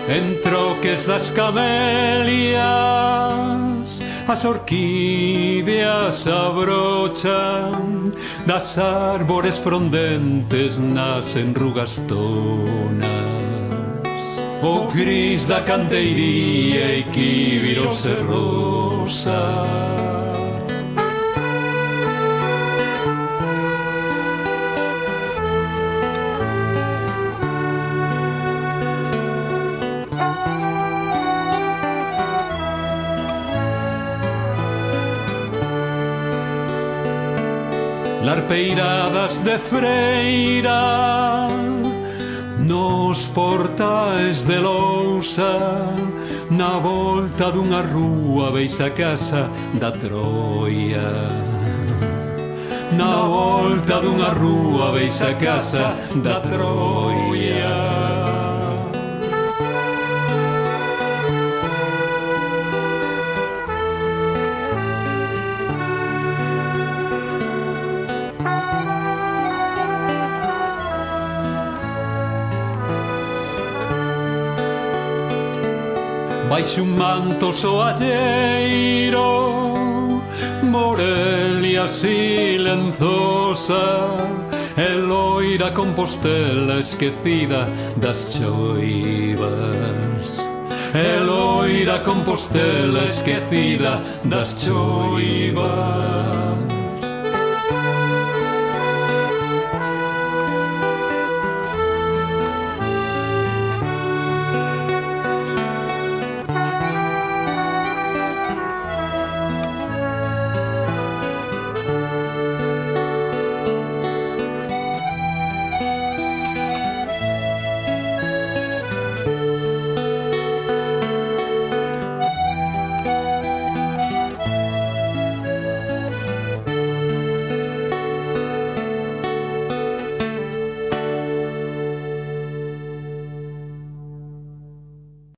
En troques das camelias as orquídeas abrochan, das árbores frondentes nacen rugas tonas. O gris da canteiría e quíbiros e rosa. Larpeiradas de freira nos portais de lousa, na volta dunha rúa veis a casa da Troia. Na volta dunha rúa veis a casa da Troia. Baixo un manto soalleiro, Morelia silenzosa, e loira Compostela esquecida das choivas. E loira Compostela esquecida das choivas.